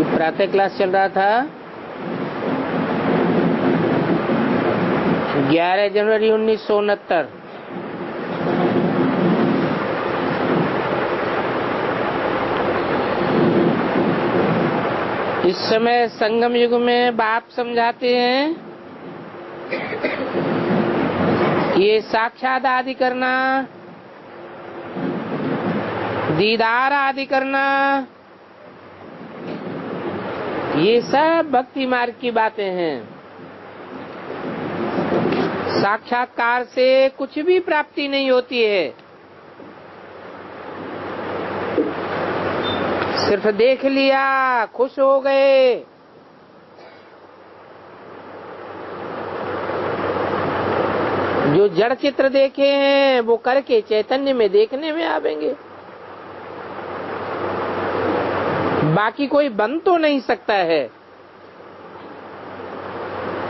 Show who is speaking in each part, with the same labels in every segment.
Speaker 1: प्रातः क्लास चल रहा था 11 जनवरी 1969। इस समय संगम युग में बाप समझाते हैं ये साक्षात आदि करना, दीदार आदि करना, ये सब भक्ति मार्ग की बातें हैं। साक्षात्कार से कुछ भी प्राप्ति नहीं होती है, सिर्फ देख लिया, खुश हो गए। जो जड़ चित्र देखे हैं वो करके चैतन्य में देखने में आवेंगे। बाकी कोई बन तो नहीं सकता है।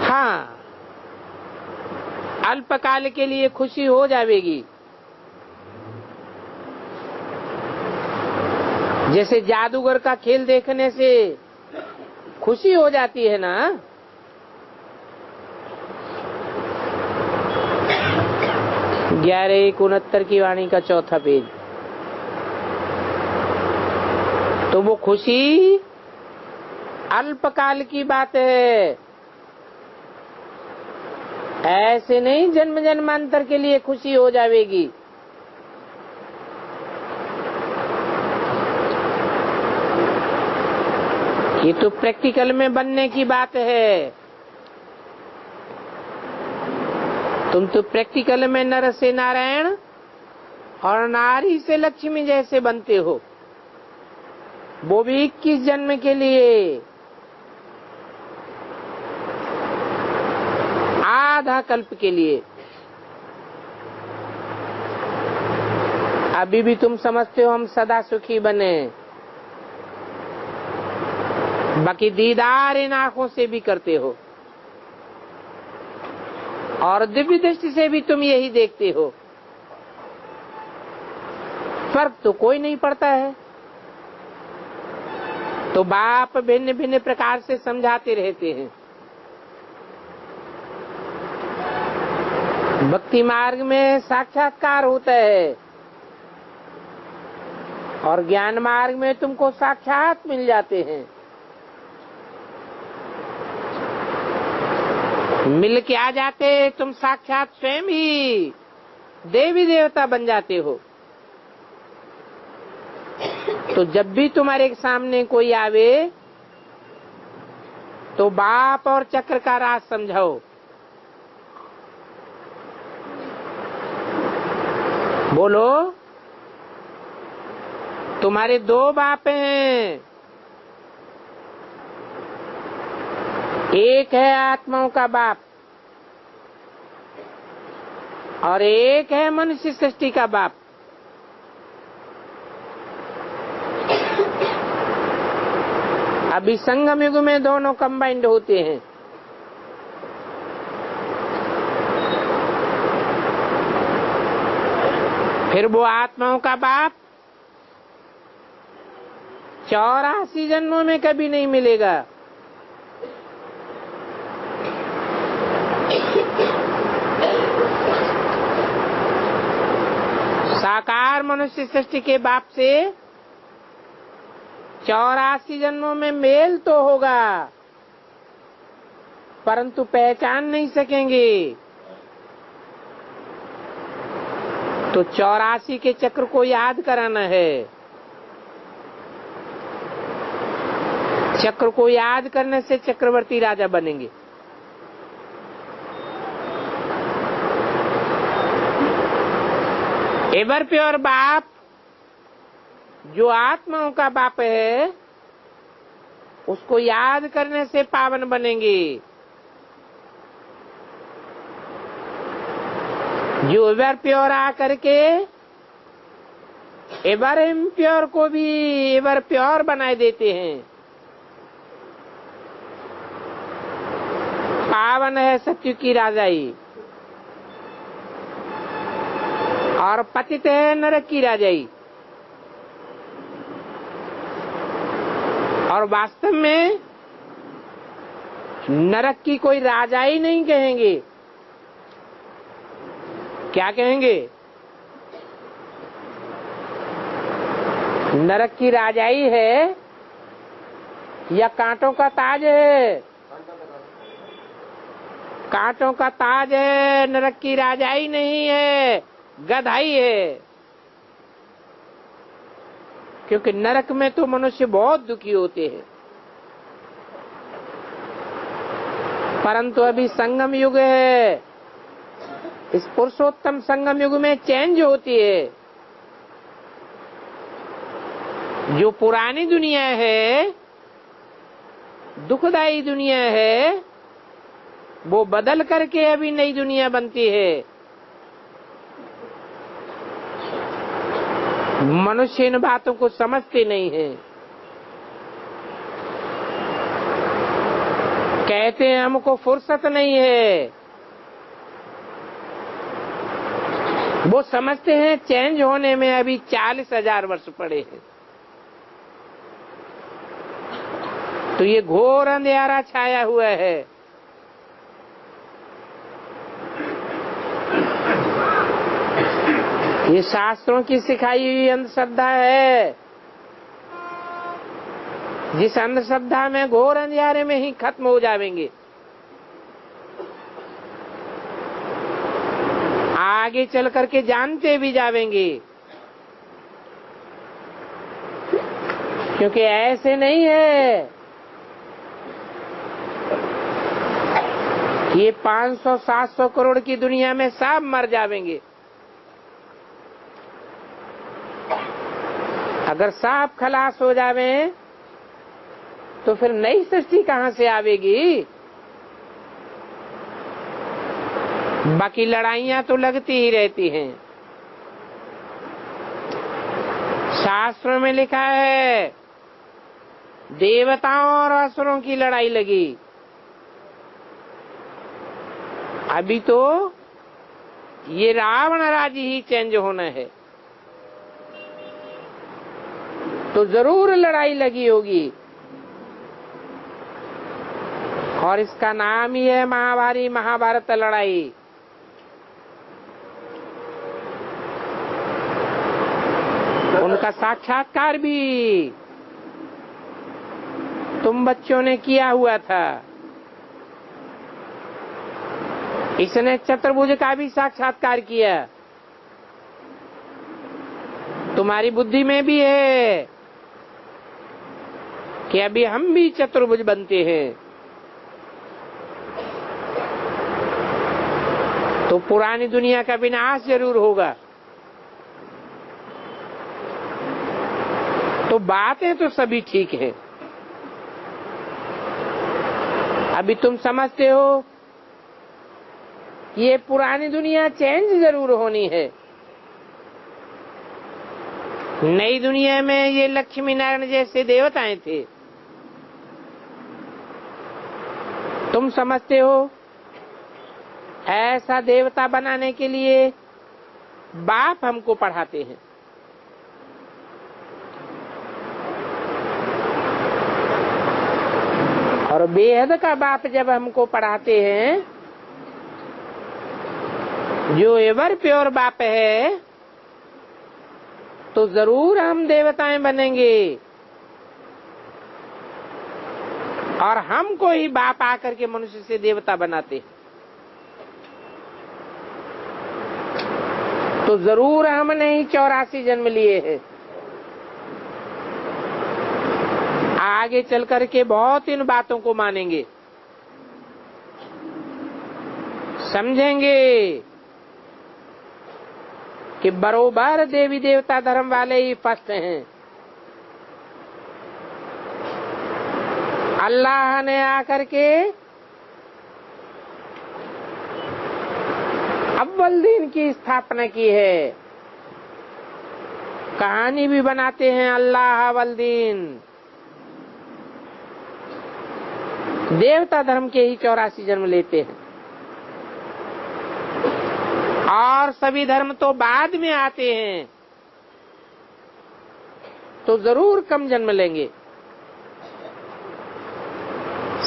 Speaker 1: हाँ, अल्पकाल के लिए खुशी हो जाएगी। जैसे जादूगर का खेल देखने से खुशी हो जाती है ना, 11:69 की वाणी का चौथा पेज। तो वो खुशी अल्पकाल की बात है, ऐसे नहीं जन्म जन्मांतर के लिए खुशी हो जाएगी। ये तो प्रैक्टिकल में बनने की बात है। तुम तो प्रैक्टिकल में नर से नारायण और नारी से लक्ष्मी जैसे बनते हो, वो भी 21 जन्म के लिए, आधा कल्प के लिए। अभी भी तुम समझते हो हम सदा सुखी बने, बाकी दीदार इन आंखों से भी करते हो और दिव्य दृष्टि से भी तुम यही देखते हो। फर्क तो कोई नहीं पड़ता है। तो बाप भिन्न भिन्न प्रकार से समझाते रहते हैं। भक्ति मार्ग में साक्षात्कार होता है और ज्ञान मार्ग में तुमको साक्षात मिल जाते हैं। मिल के आ जाते तुम साक्षात स्वयं ही देवी देवता बन जाते हो। तो जब भी तुम्हारे सामने कोई आवे तो बाप और चक्र का राज समझाओ। बोलो, तुम्हारे 2 बाप हैं, एक है आत्माओं का बाप और एक है मनुष्य सृष्टि का बाप। अभी संगम युग में दोनों कंबाइंड होते हैं। फिर वो आत्माओं का बाप 84 जन्मों में कभी नहीं मिलेगा। साकार मनुष्य सृष्टि के बाप से 84 जन्मों में मेल तो होगा, परंतु पहचान नहीं सकेंगे। तो 84 के चक्र को याद कराना है। चक्र को याद करने से चक्रवर्ती राजा बनेंगे। एवर प्योर बाप जो आत्माओं का बाप है, उसको याद करने से पावन बनेंगे। जो एवर प्योर आ करके एवर इम्प्योर को भी एवर प्योर बनाए देते हैं। पावन है सत्य की राजाई और पतित है नरक की राजाई। और और वास्तव में नरक की कोई राजाई नहीं कहेंगे। क्या कहेंगे? नरक की राजाई है या कांटों का ताज है? कांटों का ताज है, नरक की राजाई नहीं है, गधाई है। क्योंकि नरक में तो मनुष्य बहुत दुखी होते हैं। परंतु अभी संगम युग है, इस पुरुषोत्तम संगम युग में चेंज होती है। जो पुरानी दुनिया है, दुखदाई दुनिया है, वो बदल करके अभी नई दुनिया बनती है। मनुष्य इन बातों को समझते नहीं है। कहते हैं हमको फुर्सत नहीं है। वो समझते हैं चेंज होने में अभी 40,000 वर्ष पड़े हैं। तो ये घोर अंधेरा छाया हुआ है। ये शास्त्रों की सिखाई हुई अंधश्रद्धा है, जिस अंधश्रद्धा में घोर अंधेरे में ही खत्म हो जाएंगे। आगे चल करके जानते भी जाएंगे, क्योंकि ऐसे नहीं है ये 500-700 करोड़ की दुनिया में सब मर जाएंगे। अगर सब खलास हो जावे तो फिर नई सृष्टि कहां से आवेगी? बाकी लड़ाइयां तो लगती ही रहती हैं। शास्त्रों में लिखा है देवताओं और असुरों की लड़ाई लगी। अभी तो ये रावण राज्य ही चेंज होना है, तो जरूर लड़ाई लगी होगी। और इसका नाम ही है महाभारी महाभारत लड़ाई। उनका साक्षात्कार भी तुम बच्चों ने किया हुआ था। इसने चतुर्भुज का भी साक्षात्कार किया। तुम्हारी बुद्धि में भी है कि अभी हम भी चतुर्भुज बनते हैं। तो पुरानी दुनिया का विनाश जरूर होगा। तो बातें तो सभी ठीक है। अभी तुम समझते हो ये पुरानी दुनिया चेंज जरूर होनी है। नई दुनिया में ये लक्ष्मी नारायण जैसे देवताएं थे। तुम समझते हो ऐसा देवता बनाने के लिए बाप हमको पढ़ाते हैं। और बेहद का बाप जब हमको पढ़ाते हैं, जो एवर प्योर बाप है, तो जरूर हम देवताएं बनेंगे। और हमको ही बाप आकर के मनुष्य से देवता बनाते। तो जरूर हमने ही 84 जन्म लिए हैं। आगे चल करके बहुत इन बातों को मानेंगे, समझेंगे कि बरोबर देवी देवता धर्म वाले ही फर्स्ट हैं। अल्लाह ने आकर के अव्वल दिन की स्थापना की है। कहानी भी बनाते हैं अल्लाह अव्वल दिन। देवता धर्म के ही 84 जन्म लेते हैं। और सभी धर्म तो बाद में आते हैं, तो जरूर कम जन्म लेंगे।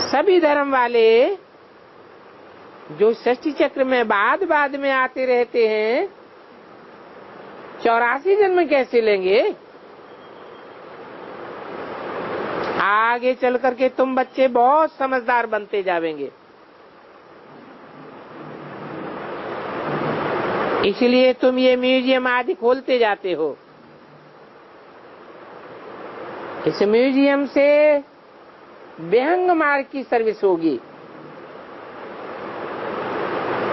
Speaker 1: सभी धर्म वाले जो सृष्टि चक्र में बाद में आते रहते हैं, 84 जन्म कैसे लेंगे? आगे चल करके तुम बच्चे बहुत समझदार बनते जावेंगे। इसलिए तुम ये म्यूजियम आदि खोलते जाते हो। इस म्यूजियम से व्यंग मार्ग की सर्विस होगी।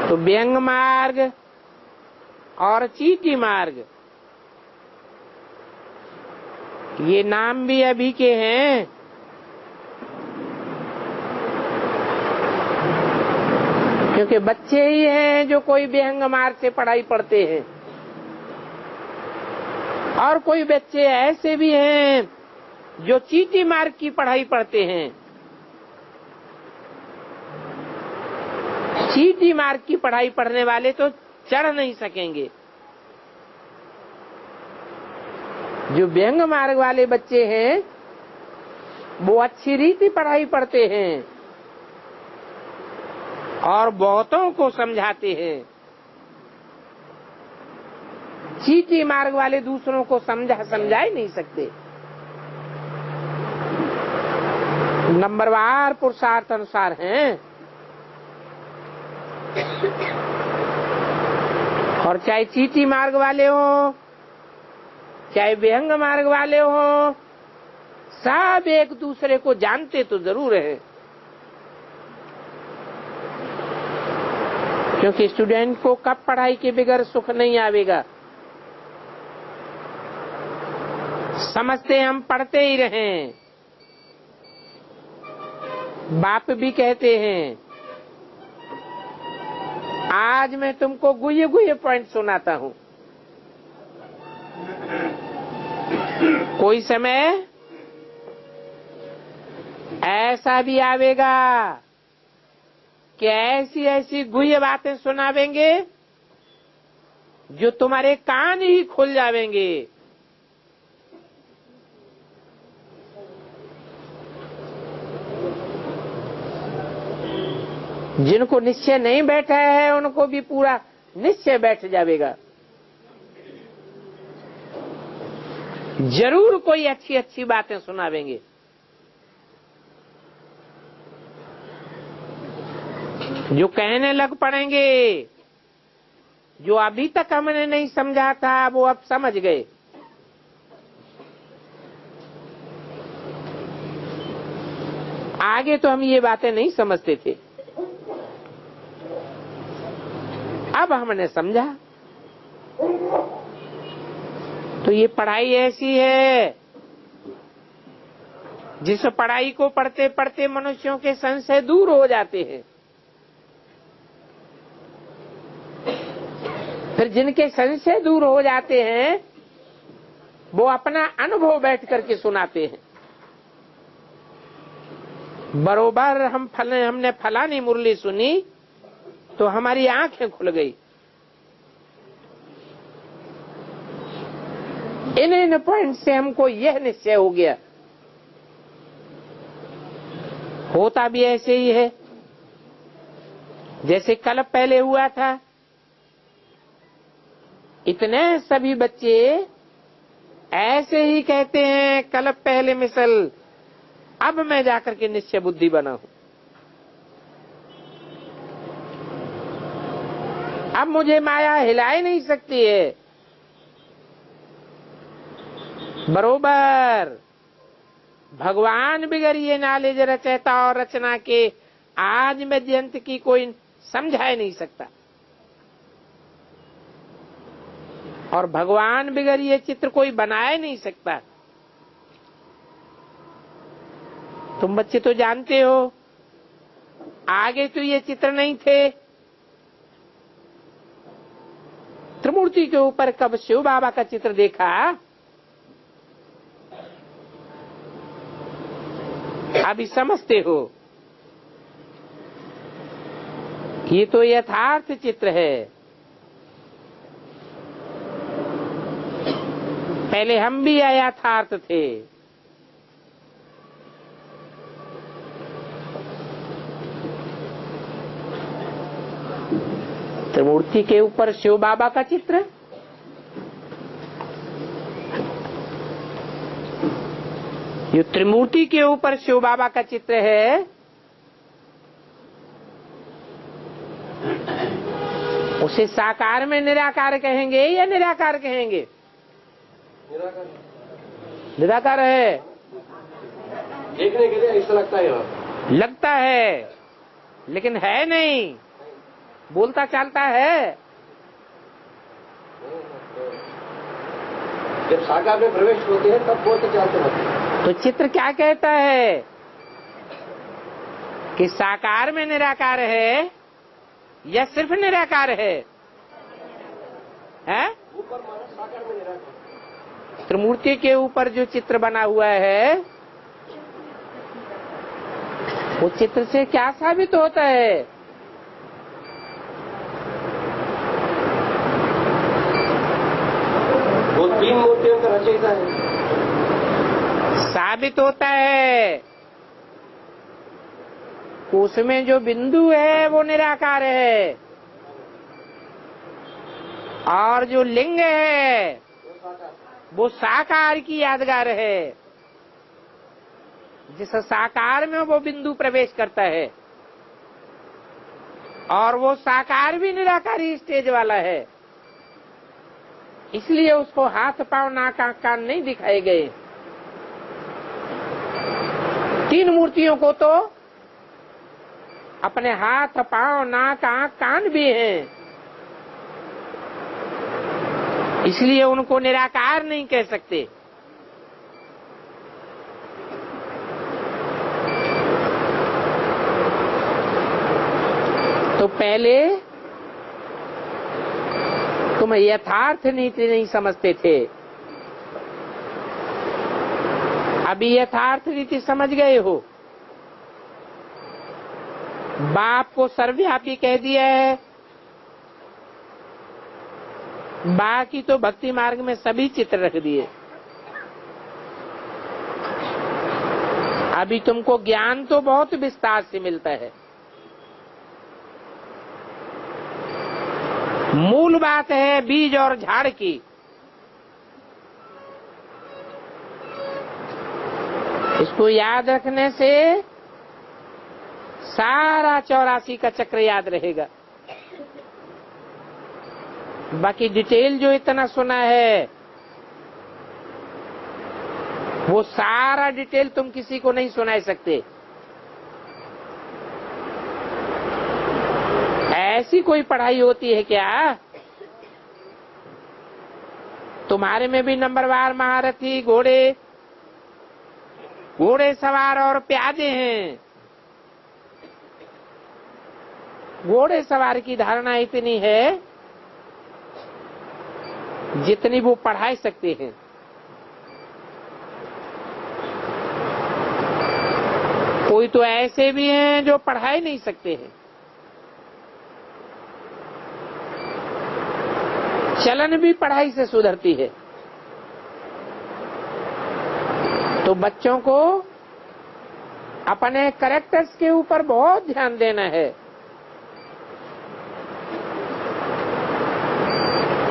Speaker 1: तो व्यंग मार्ग और चीटी मार्ग, ये नाम भी अभी के हैं। क्योंकि बच्चे ही हैं जो कोई व्यंग मार्ग से पढ़ाई पढ़ते हैं, और कोई बच्चे ऐसे भी हैं जो चीटी मार्ग की पढ़ाई पढ़ते हैं। चीटी मार्ग की पढ़ाई पढ़ने वाले तो चढ़ नहीं सकेंगे। जो व्यंग मार्ग वाले बच्चे हैं वो अच्छी रीति पढ़ाई पढ़ते हैं और बहुतों को समझाते हैं। चीटी मार्ग वाले दूसरों को समझा ही नहीं सकते। नंबरवार पुरुषार्थ अनुसार हैं, और चाहे चीटी मार्ग वाले हो चाहे विहंग मार्ग वाले हो, सब एक दूसरे को जानते तो जरूर है। क्योंकि स्टूडेंट को कब पढ़ाई के बगैर सुख नहीं आवेगा। समझते हम पढ़ते ही रहें। बाप भी कहते हैं, आज मैं तुमको गुये गुये पॉइंट सुनाता हूं। कोई समय ऐसा भी आवेगा कि ऐसी ऐसी गुह्य बातें सुनावेंगे जो तुम्हारे कान ही खुल जावेंगे। जिनको निश्चय नहीं बैठा है उनको भी पूरा निश्चय बैठ जाएगा। जरूर कोई अच्छी अच्छी बातें सुनावेंगे। जो कहने लग पड़ेंगे, जो अभी तक हमने नहीं समझा था वो अब समझ गए। आगे तो हम ये बातें नहीं समझते थे, अब हमने समझा। तो ये पढ़ाई ऐसी है जिस पढ़ाई को पढ़ते पढ़ते मनुष्यों के संशय दूर हो जाते हैं। फिर जिनके संशय दूर हो जाते हैं वो अपना अनुभव बैठ करके सुनाते हैं। बरोबर हमने फलानी मुरली सुनी तो हमारी आंखें खुल गई। इन पॉइंट से हमको यह निश्चय हो गया। होता भी ऐसे ही है जैसे कल पहले हुआ था। इतने सभी बच्चे ऐसे ही कहते हैं, कल पहले मिसल, अब मैं जाकर के निश्चय बुद्धि बना हूं। अब मुझे माया हिला ही नहीं सकती है। बरोबर भगवान बिगर ये नॉलेज रचयिता और रचना के आज मध्यंत की कोई समझा ही नहीं सकता। और भगवान बिगर ये चित्र कोई बना ही नहीं सकता। तुम बच्चे तो जानते हो, आगे तो ये चित्र नहीं थे। त्रिमूर्ति के ऊपर कब शिव बाबा का चित्र देखा, अभी समझते हो। ये तो यथार्थ चित्र है। पहले हम भी यथार्थ थे। त्रिमूर्ति के ऊपर शिव बाबा का चित्र, ये त्रिमूर्ति के ऊपर शिव बाबा का चित्र है, उसे साकार में निराकार कहेंगे या निराकार कहेंगे? निराकार है।
Speaker 2: देखने के लिए ऐसा लगता है,
Speaker 1: लगता है लेकिन है नहीं, बोलता चालता है।
Speaker 2: जब साकार में प्रवेश होते हैं तब बोलते चालते होते हैं।
Speaker 1: तो चित्र क्या कहता है कि साकार में निराकार है या सिर्फ निराकार है? हैं?
Speaker 2: ऊपर मानो साकार में निराकार।
Speaker 1: त्रिमूर्ति के ऊपर जो चित्र बना हुआ है, वो चित्र से क्या साबित होता है?
Speaker 2: वो तीन मूर्तियों का रचयिता है।
Speaker 1: साबित होता है उसमें जो बिंदु है वो निराकार है, और जो लिंग है वो साकार की यादगार है। जिस साकार में वो बिंदु प्रवेश करता है, और वो साकार भी निराकारी स्टेज वाला है, इसलिए उसको हाथ पांव नाक आंख कान नहीं दिखाए गए। तीन मूर्तियों को तो अपने हाथ पांव नाक आंख कान भी हैं, इसलिए उनको निराकार नहीं कह सकते। तो पहले तुम यथार्थ नीति नहीं समझते थे, अभी यथार्थ नीति समझ गए हो। बाप को सर्वव्यापी कह दिया है, बाकी तो भक्ति मार्ग में सभी चित्र रख दिए। अभी तुमको ज्ञान तो बहुत विस्तार से मिलता है, मूल बात है बीज और झाड़ की। इसको याद रखने से सारा 84 का चक्र याद रहेगा। बाकी डिटेल जो इतना सुना है, वो सारा डिटेल तुम किसी को नहीं सुना सकते। ऐसी कोई पढ़ाई होती है क्या? तुम्हारे में भी नंबरवार महारथी घोड़े सवार और प्यादे हैं। घोड़े सवार की धारणा इतनी है जितनी वो पढ़ा सकते हैं। कोई तो ऐसे भी हैं जो पढ़ा नहीं सकते हैं। चलन भी पढ़ाई से सुधरती है। तो बच्चों को अपने कैरेक्टर्स के ऊपर बहुत ध्यान देना है।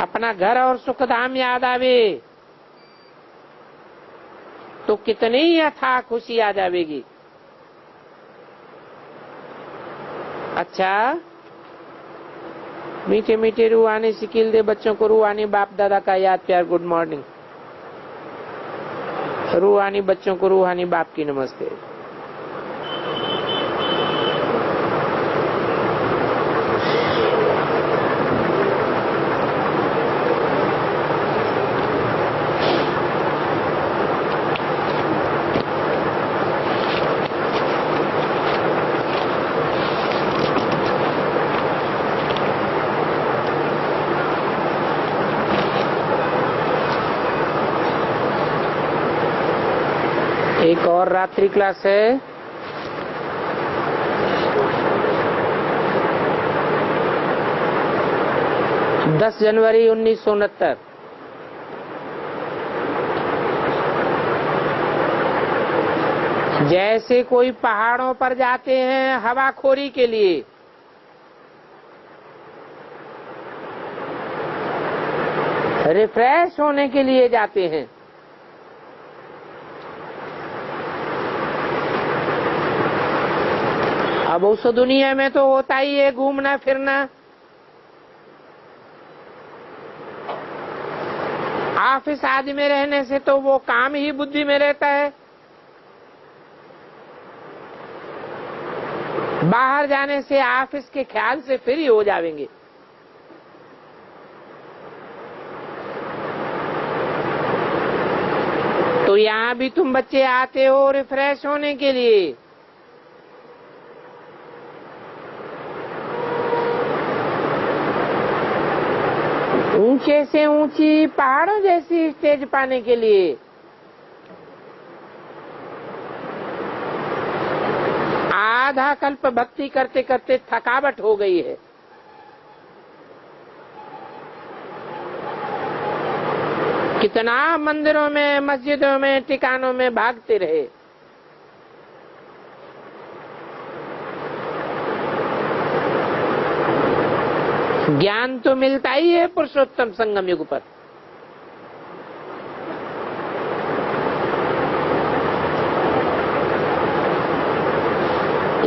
Speaker 1: अपना घर और सुखधाम याद आवे तो कितनी अथाह खुशी आ जाएगी। अच्छा, मीठे मीठे रूहानी सिकिल दे बच्चों को, रूहानी बाप दादा का याद प्यार गुड मॉर्निंग। रूहानी बच्चों को रूहानी बाप की नमस्ते। एक और रात्रि क्लास है। दस जनवरी 1969। जैसे कोई पहाड़ों पर जाते हैं हवाखोरी के लिए, रिफ्रेश होने के लिए जाते हैं। अब उस दुनिया में तो होता ही है घूमना फिरना। ऑफिस आदि में रहने से तो वो काम ही बुद्धि में रहता है, बाहर जाने से ऑफिस के ख्याल से फ्री हो जाएंगे। तो यहाँ भी तुम बच्चे आते हो रिफ्रेश होने के लिए। ऊंचे से ऊंची पहाड़ों जैसी स्टेज पाने के लिए। आधा कल्प भक्ति करते करते थकावट हो गई है। कितना मंदिरों में मस्जिदों में ठिकानों में भागते रहे। ज्ञान तो मिलता ही है पुरुषोत्तम संगम युग पर।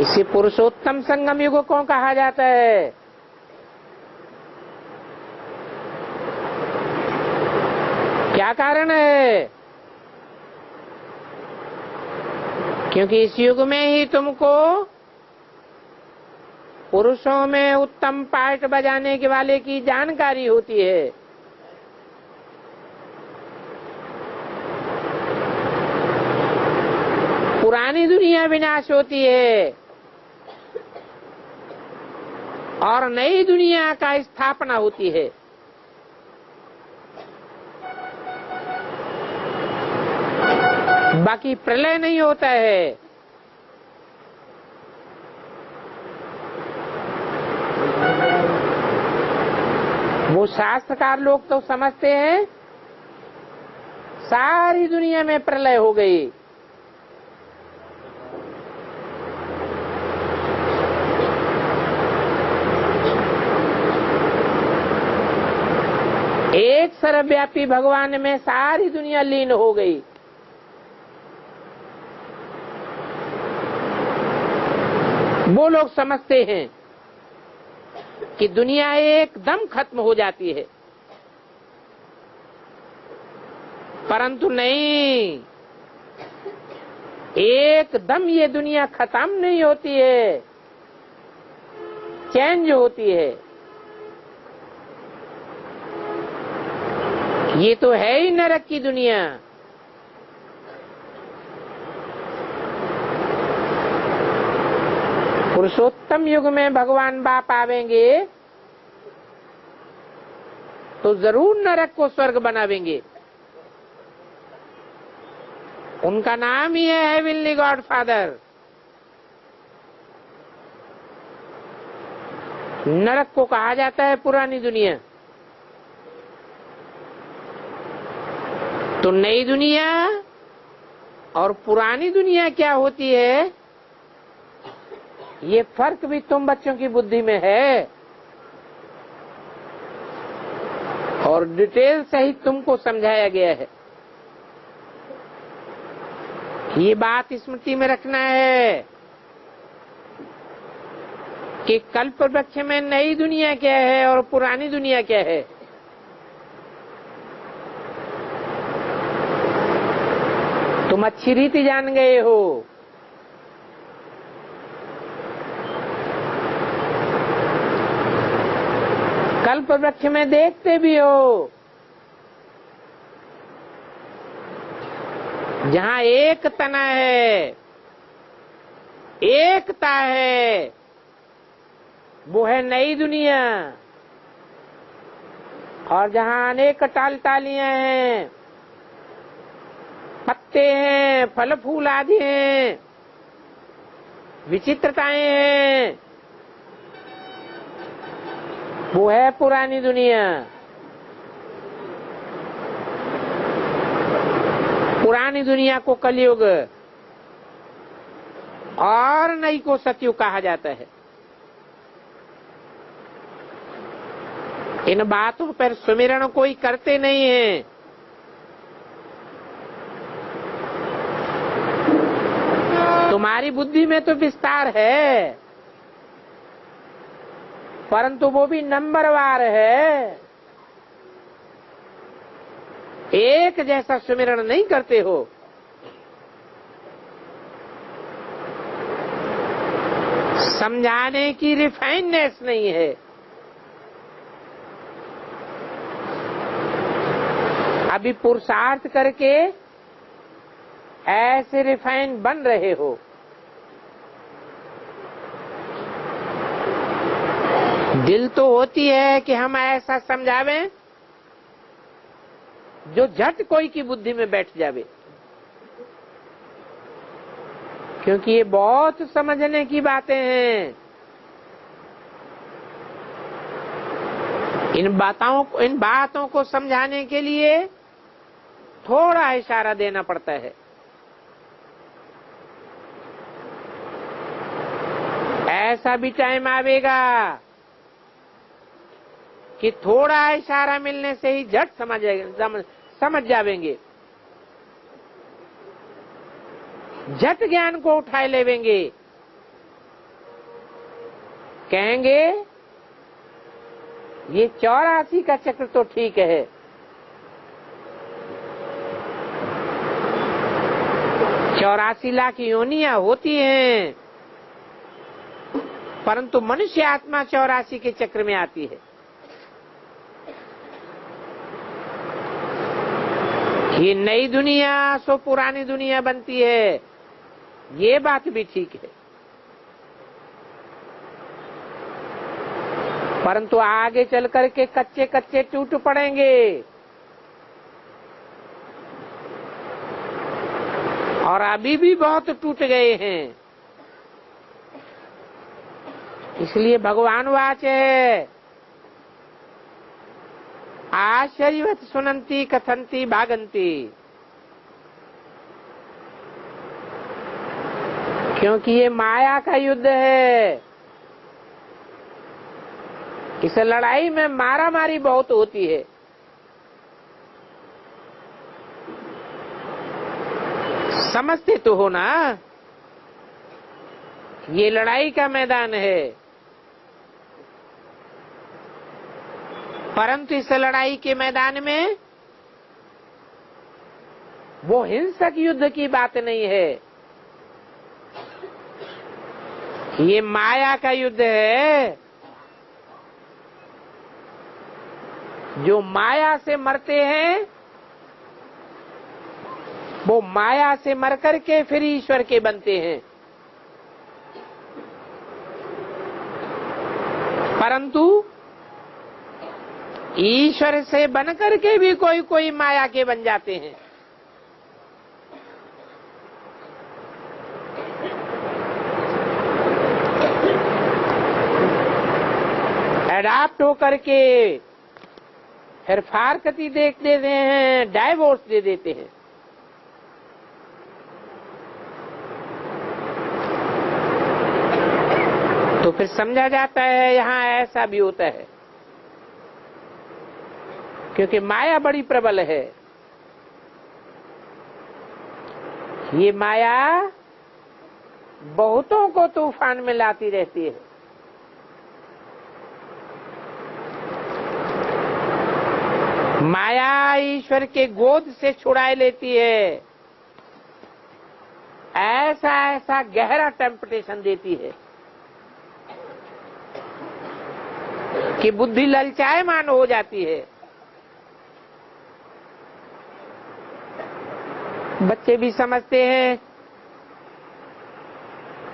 Speaker 1: इसे पुरुषोत्तम संगम युग को कहा जाता है। क्या कारण है? क्योंकि इस युग में ही तुमको पुरुषों में उत्तम पार्ट बजाने के वाले की जानकारी होती है। पुरानी दुनिया विनाश होती है और नई दुनिया का स्थापना होती है। बाकी प्रलय नहीं होता है। वो शास्त्रकार लोग तो समझते हैं सारी दुनिया में प्रलय हो गई। एक सर्वव्यापी भगवान में सारी दुनिया लीन हो गई। वो लोग समझते हैं कि दुनिया एकदम खत्म हो जाती है, परंतु नहीं, एकदम ये दुनिया खत्म नहीं होती है, चेंज होती है। ये तो है ही नरक की दुनिया। पुरुषोत्तम युग में भगवान बाप आवेंगे तो जरूर नरक को स्वर्ग बनावेंगे। उनका नाम ही है हेवनली गॉड फादर। नरक को कहा जाता है पुरानी दुनिया। तो नई दुनिया और पुरानी दुनिया क्या होती है, ये फर्क भी तुम बच्चों की बुद्धि में है और डिटेल सहित तुमको समझाया गया है। ये बात स्मृति में रखना है कि कल्प वृक्ष में नई दुनिया क्या है और पुरानी दुनिया क्या है। तुम अच्छी रीति जान गए हो। कल्प वृक्ष में देखते भी हो, जहाँ एक तना है, एकता है, वो है नई दुनिया। और जहाँ अनेक टालियां हैं, पत्ते हैं, फल फूल आदि हैं, विचित्रताएं हैं, वो है पुरानी दुनिया। पुरानी दुनिया को कलयुग और नई को सतयुग कहा जाता है। इन बातों पर सुमिरण कोई करते नहीं है। तुम्हारी बुद्धि में तो विस्तार है, परंतु वो भी नंबरवार है। एक जैसा सुमिरण नहीं करते हो। समझाने की रिफाइननेस नहीं है। अभी पुरुषार्थ करके ऐसे रिफाइन बन रहे हो। दिल तो होती है कि हम ऐसा समझावें जो झट कोई की बुद्धि में बैठ जावे, क्योंकि ये बहुत समझने की बातें हैं। इन बातों को समझाने के लिए थोड़ा इशारा देना पड़ता है। ऐसा भी टाइम आवेगा कि थोड़ा इशारा मिलने से ही झट समझ जावेंगे, झट ज्ञान को उठाए लेवेंगे। कहेंगे ये 84 का चक्र तो ठीक है, 84 लाख योनियां होती हैं, परंतु मनुष्य आत्मा 84 के चक्र में आती है। ये नई दुनिया सो पुरानी दुनिया बनती है, ये बात भी ठीक है, परंतु आगे चल करके कच्चे कच्चे टूट पड़ेंगे। और अभी भी बहुत टूट गए हैं। इसलिए भगवान वाच है, आश्चर्यवत सुनंती कथंती भागंती। क्योंकि ये माया का युद्ध है। इस लड़ाई में मारा मारी बहुत होती है। समझते तो हो ना, ये लड़ाई का मैदान है, परंतु इस लड़ाई के मैदान में वो हिंसक युद्ध की बात नहीं है। ये माया का युद्ध है। जो माया से मरते हैं वो माया से मर करके फिर ईश्वर के बनते हैं, परंतु ईश्वर से बन करके भी कोई कोई माया के बन जाते हैं। एडाप्ट होकर के फिर फारकती देख देते हैं, डाइवोर्स दे देते हैं। तो फिर समझा जाता है यहाँ ऐसा भी होता है, क्योंकि माया बड़ी प्रबल है। ये माया बहुतों को तूफान में लाती रहती है। माया ईश्वर के गोद से छुड़ाए लेती है, ऐसा ऐसा गहरा टेम्पटेशन देती है कि बुद्धि ललचायमान हो जाती है। बच्चे भी समझते हैं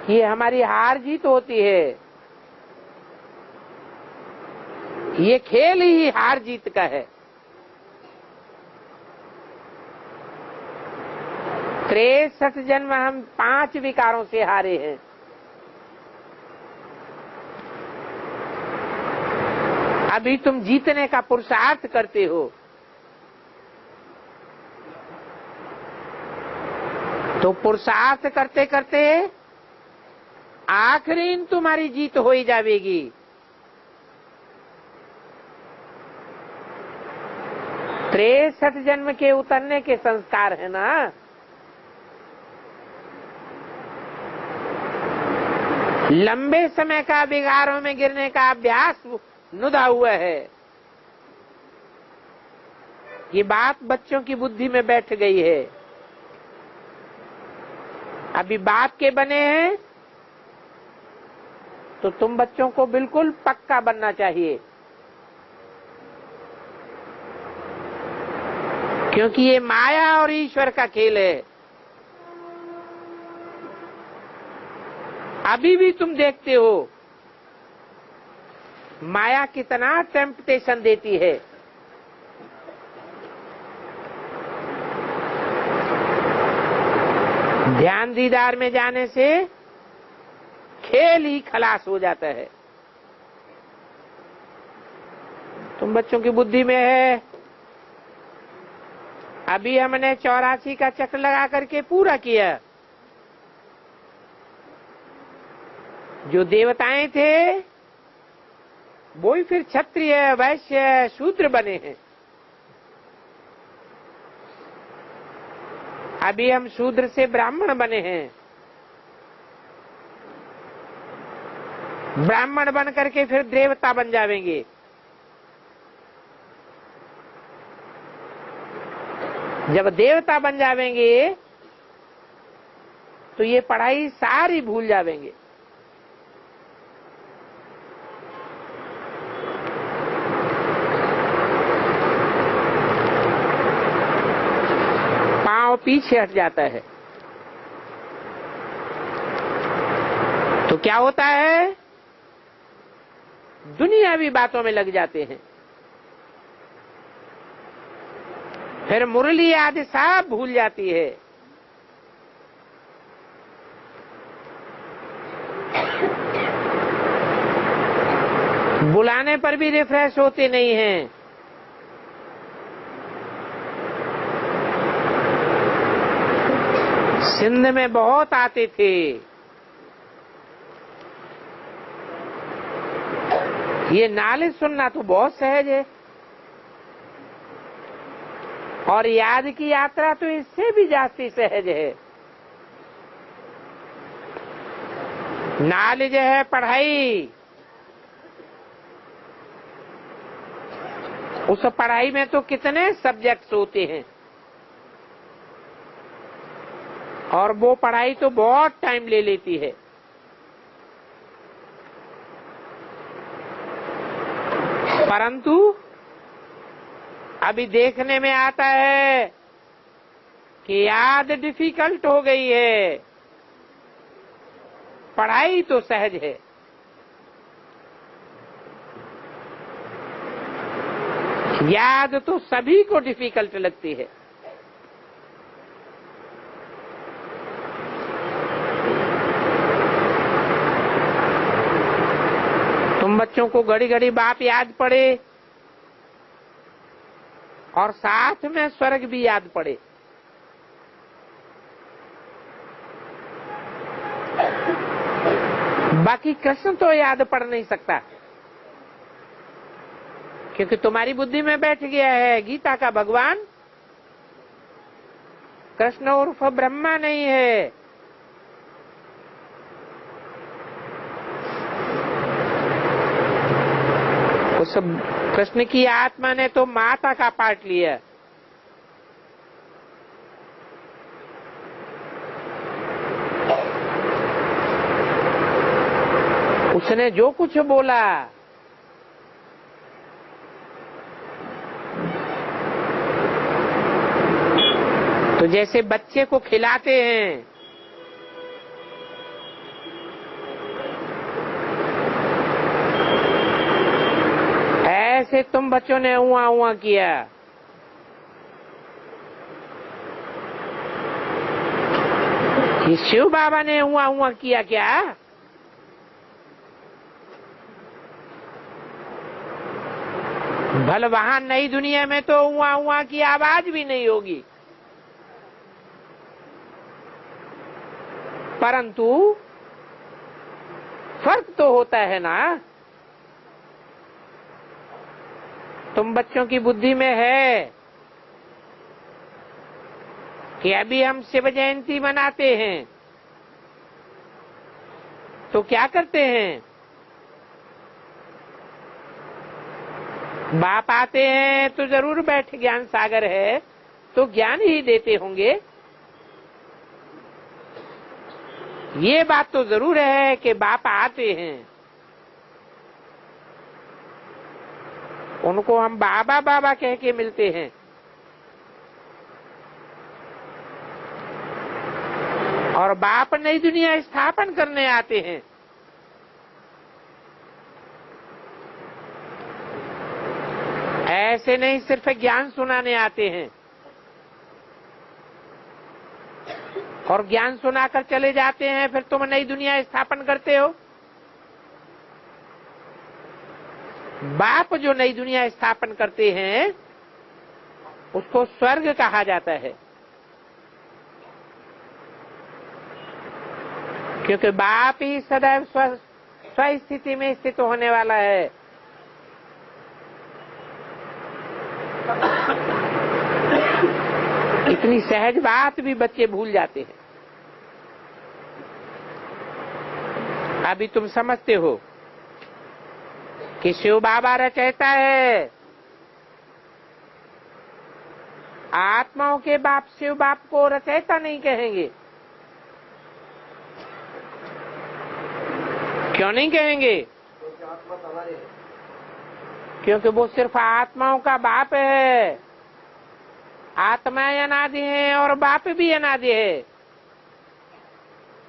Speaker 1: कि हमारी हार जीत होती है, ये खेल ही हार जीत का है। 63 जन्म हम 5 विकारों से हारे हैं। अभी तुम जीतने का पुरुषार्थ करते हो, तो पुरुषार्थ करते करते आखिरी तुम्हारी जीत हो ही जाएगी। 63 जन्म के उतरने के संस्कार है ना। लंबे समय का विकारों में गिरने का अभ्यास नुदा हुआ है। ये बात बच्चों की बुद्धि में बैठ गई है। अभी बाप के बने हैं तो तुम बच्चों को बिल्कुल पक्का बनना चाहिए, क्योंकि ये माया और ईश्वर का खेल है। अभी भी तुम देखते हो माया कितना टेम्पटेशन देती है। ध्यान दीदार में जाने से खेल ही खलास हो जाता है। तुम बच्चों की बुद्धि में है। अभी हमने 84 का चक्र लगा करके पूरा किया। जो देवताएं थे वो ही फिर क्षत्रिय, वैश्य, शूद्र बने हैं। अभी हम शूद्र से ब्राह्मण बने हैं। ब्राह्मण बन करके फिर देवता बन जाएंगे। जब देवता बन जाएंगे तो ये पढ़ाई सारी भूल जाएंगे। पांव पीछे हट जाता है तो क्या होता है, दुनियावी बातों में लग जाते हैं। फिर मुरली आदि सब भूल जाती है। बुलाने पर भी रिफ्रेश होते नहीं हैं। सिंध में बहुत आते थे। ये नाले सुनना तो बहुत सहज है, और याद की यात्रा तो इससे भी जास्ती सहज है। नॉलेज है पढ़ाई, उस पढ़ाई में तो कितने सब्जेक्ट्स होते हैं, और वो पढ़ाई तो बहुत टाइम ले लेती है। परंतु अभी देखने में आता है कि याद डिफिकल्ट हो गई है, पढ़ाई तो सहज है। याद तो सभी को डिफिकल्ट लगती है। तुम बच्चों को घड़ी घड़ी बाप याद पड़े और साथ में स्वर्ग भी याद पड़े। बाकी कृष्ण तो याद पड़ नहीं सकता, क्योंकि तुम्हारी बुद्धि में बैठ गया है गीता का भगवान कृष्ण उर्फ ब्रह्मा नहीं है। उस कृष्ण की आत्मा ने तो माता का पार्ट लिया। उसने जो कुछ बोला तो जैसे बच्चे को खिलाते हैं, ऐसे तुम बच्चों ने उआ उआ किया। ये शिव बाबा ने उआ उआ किया क्या? भले वहां नई दुनिया में तो उआ उआ की आवाज भी नहीं होगी, परंतु फर्क तो होता है ना। तुम बच्चों की बुद्धि में है कि अभी हम शिव जयंती मनाते हैं तो क्या करते हैं, बाप आते हैं तो जरूर बैठ ज्ञान सागर है तो ज्ञान ही देते होंगे। ये बात तो जरूर है कि बाप आते हैं, उनको हम बाबा बाबा कह के मिलते हैं। और बाप नई दुनिया स्थापन करने आते हैं। ऐसे नहीं सिर्फ ज्ञान सुनाने आते हैं और ज्ञान सुनाकर चले जाते हैं, फिर तुम नई दुनिया स्थापन करते हो। बाप जो नई दुनिया स्थापन करते हैं उसको स्वर्ग कहा जाता है, क्योंकि बाप ही सदैव स्वस्थिति में स्थित होने वाला है। इतनी सहज बात भी बच्चे भूल जाते हैं। अभी तुम समझते हो कि शिव बाबा रचयिता है, आत्माओं के बाप शिव बाप को रचयिता नहीं कहेंगे। क्यों नहीं कहेंगे? क्योंकि वो सिर्फ आत्माओं का बाप है। आत्माएं अनादि हैं और बाप भी अनादि है।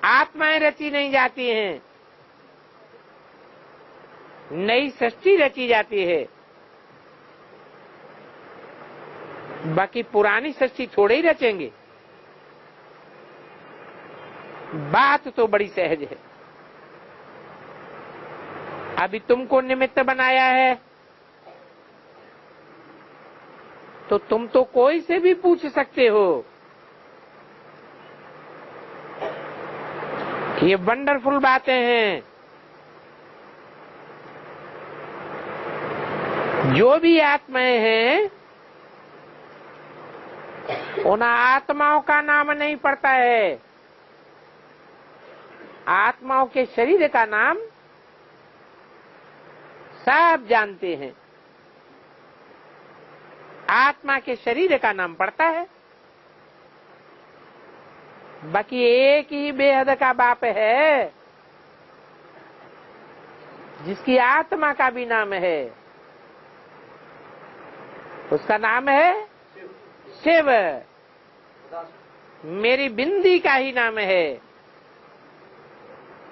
Speaker 1: आत्माएं रची नहीं जाती हैं, नई सृष्टि रची जाती है। बाकी पुरानी सृष्टि थोड़े ही रचेंगे। बात तो बड़ी सहज है। अभी तुमको निमित्त बनाया है तो तुम तो कोई से भी पूछ सकते हो। ये वंडरफुल बातें हैं। जो भी आत्माएं हैं उन आत्माओं का नाम नहीं पड़ता है, आत्माओं के शरीर का नाम सब जानते हैं। आत्मा के शरीर का नाम पड़ता है। बाकी एक ही बेहद का बाप है जिसकी आत्मा का भी नाम है, उसका नाम है शिव। मेरी बिंदी का ही नाम है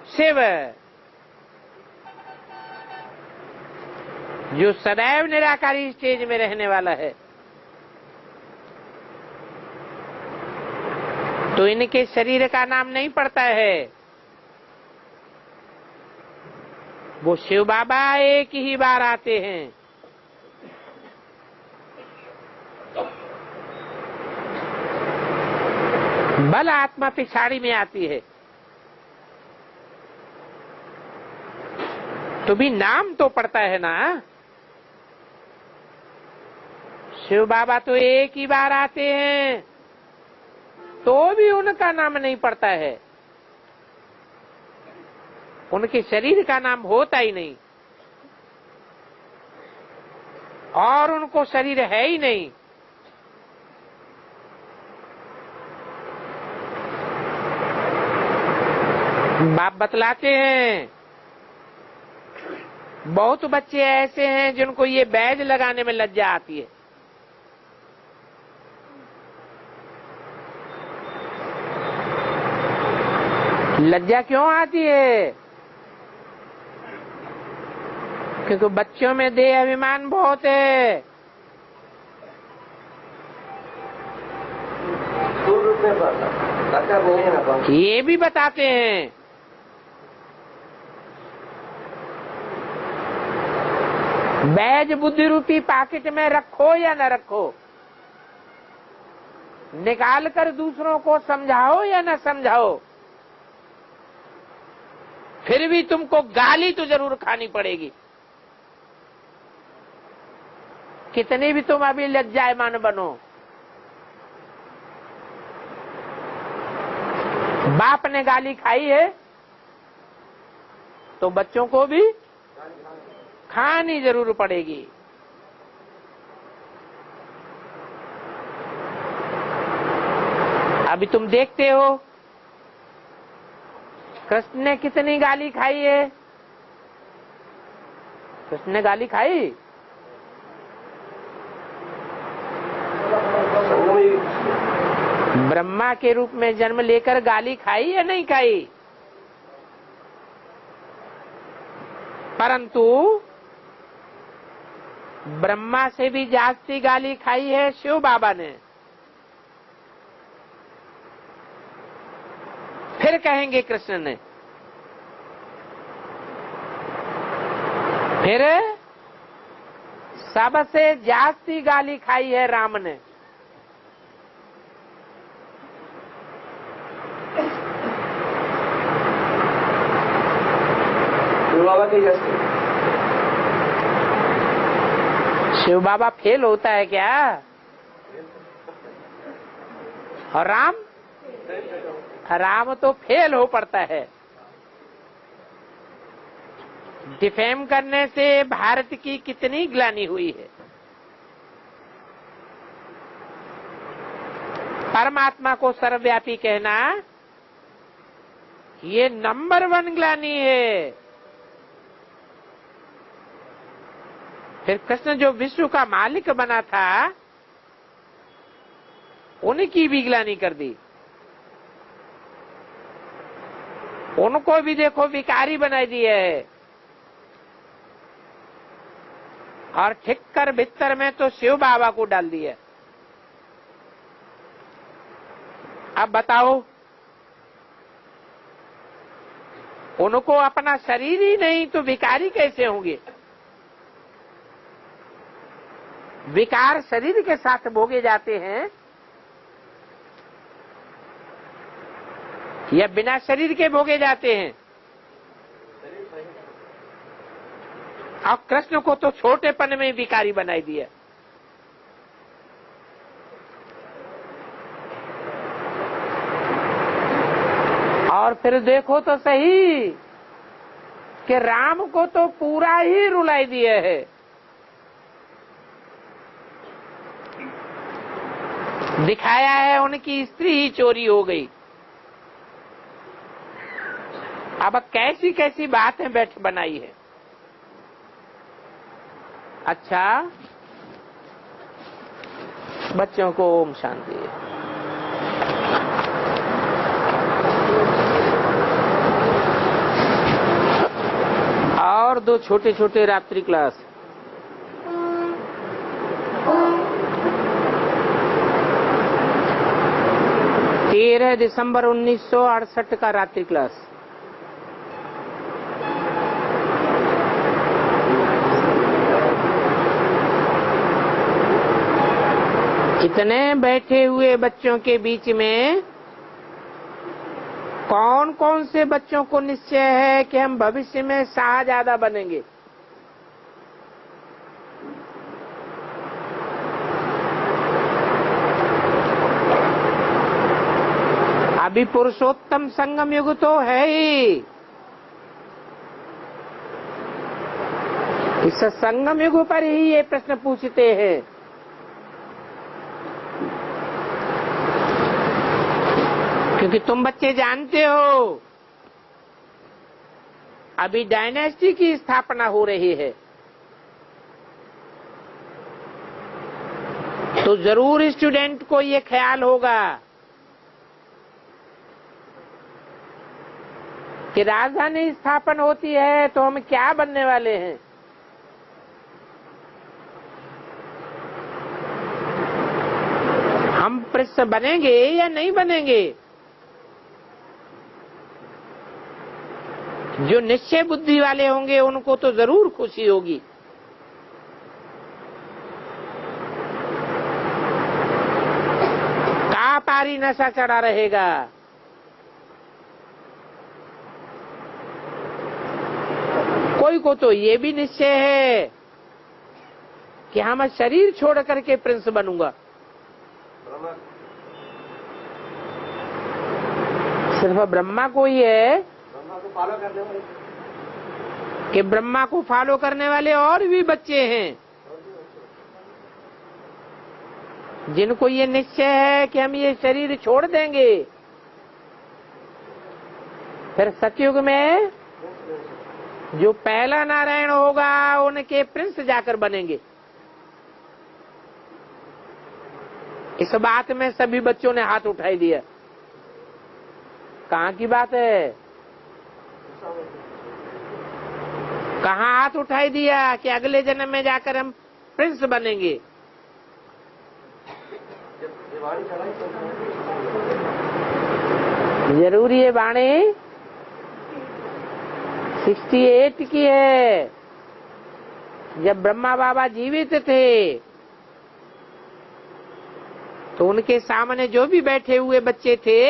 Speaker 1: शिव, जो सदैव निराकारी स्टेज में रहने वाला है। तो इनके शरीर का नाम नहीं पड़ता है। वो शिव बाबा एक ही बार आते हैं। बल आत्मा पिछाड़ी में आती है तो भी नाम तो पड़ता है ना। शिव बाबा तो एक ही बार आते हैं तो भी उनका नाम नहीं पड़ता है। उनके शरीर का नाम होता ही नहीं और उनको शरीर है ही नहीं। बाप बतलाते हैं, बहुत बच्चे ऐसे हैं जिनको ये बैज लगाने में लज्जा आती है। लज्जा क्यों आती है? क्योंकि बच्चों में देह अभिमान बहुत है। ये भी बताते हैं बैज बुद्धि रूपी पाकिट में रखो या न रखो, निकाल कर दूसरों को समझाओ या न समझाओ, फिर भी तुमको गाली तो जरूर खानी पड़ेगी। कितने भी तुम अभी लज्जायमान बनो, बाप ने गाली खाई है तो बच्चों को भी खानी जरूर पड़ेगी। अभी तुम देखते हो कृष्ण ने कितनी गाली खाई है। कृष्ण ने गाली खाई? ब्रह्मा के रूप में जन्म लेकर गाली खाई या नहीं खाई? परंतु ब्रह्मा से भी जास्ती गाली खाई है शिव बाबा ने। फिर कहेंगे कृष्ण ने, फिर सबसे जास्ती गाली खाई है राम ने।
Speaker 2: बाबा की जैसे
Speaker 1: शिव बाबा फेल होता है क्या? और राम तो फेल हो पड़ता है। डिफेम करने से भारत की कितनी ग्लानि हुई है। परमात्मा को सर्वव्यापी कहना ये नंबर 1 ग्लानि है। फिर कृष्ण जो विश्व का मालिक बना था उनकी भी ग्लानि कर दी। उनको भी देखो विकारी बना दिया है। और ठिक्कर भित्तर में तो शिव बाबा को डाल दिया। अब बताओ, उनको अपना शरीर ही नहीं तो विकारी कैसे होंगे? विकार शरीर के साथ भोगे जाते हैं या बिना शरीर के भोगे जाते हैं? और कृष्ण को तो छोटेपन में विकारी बनाई दिया। और फिर देखो तो सही कि राम को तो पूरा ही रुलाई दिया है। दिखाया है उनकी स्त्री ही चोरी हो गई। अब कैसी कैसी बातें बैठ बनाई है। अच्छा, बच्चों को ओम शांति। और 2 छोटे छोटे रात्रि क्लास। दिसंबर 1968 का रात्रि क्लास। इतने बैठे हुए बच्चों के बीच में कौन कौन से बच्चों को निश्चय है कि हम भविष्य में शाहजादा बनेंगे? अभी पुरुषोत्तम संगम युग तो है ही। इस संगम युग पर ही ये प्रश्न पूछते हैं। क्योंकि तुम बच्चे जानते हो अभी डायनेस्टी की स्थापना हो रही है, तो जरूर स्टूडेंट को ये ख्याल होगा कि राजधानी स्थापन होती है तो हम क्या बनने वाले हैं। हम प्रिंस बनेंगे या नहीं बनेंगे? जो निश्चय बुद्धि वाले होंगे उनको तो जरूर खुशी होगी। का पारी नशा चढ़ा रहेगा। कोई को तो ये भी निश्चय है कि हम शरीर छोड़ करके प्रिंस बनूंगा। सिर्फ ब्रह्मा को ही है
Speaker 2: ब्रह्मा को फॉलो करने वाले
Speaker 1: कि ब्रह्मा को फॉलो करने वाले और भी बच्चे हैं जिनको ये निश्चय है कि हम ये शरीर छोड़ देंगे, फिर सतयुग में जो पहला नारायण होगा उनके प्रिंस जाकर बनेंगे। इस बात में सभी बच्चों ने हाथ उठाई दिया। कहाँ की बात है? कहाँ हाथ उठाई दिया कि अगले जन्म में जाकर हम प्रिंस बनेंगे?
Speaker 2: वाणी चढ़ाई
Speaker 1: जरूरी है वाणी 68 की है। जब ब्रह्मा बाबा जीवित थे तो उनके सामने जो भी बैठे हुए बच्चे थे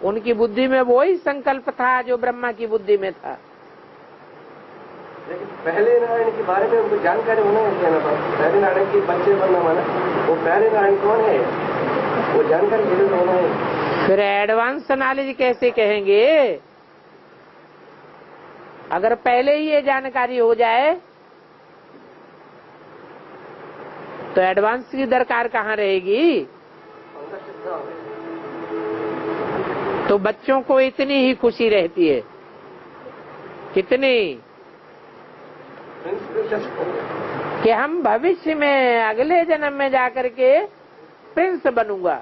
Speaker 1: उनकी बुद्धि में वही संकल्प था जो ब्रह्मा की बुद्धि में था।
Speaker 2: लेकिन पहले नारायण के बारे में उनको जानकारी होना है ना। पहले नारायण के बच्चे बनना माना वो पहले नारायण कौन है वो जानकारी जरूर होना है।
Speaker 1: फिर एडवांस नॉलेज कैसे कहेंगे? अगर पहले ही ये जानकारी हो जाए तो एडवांस की दरकार कहाँ रहेगी? तो बच्चों को इतनी ही खुशी रहती है। कितनी? कि हम भविष्य में अगले जन्म में जाकर के प्रिंस बनूंगा।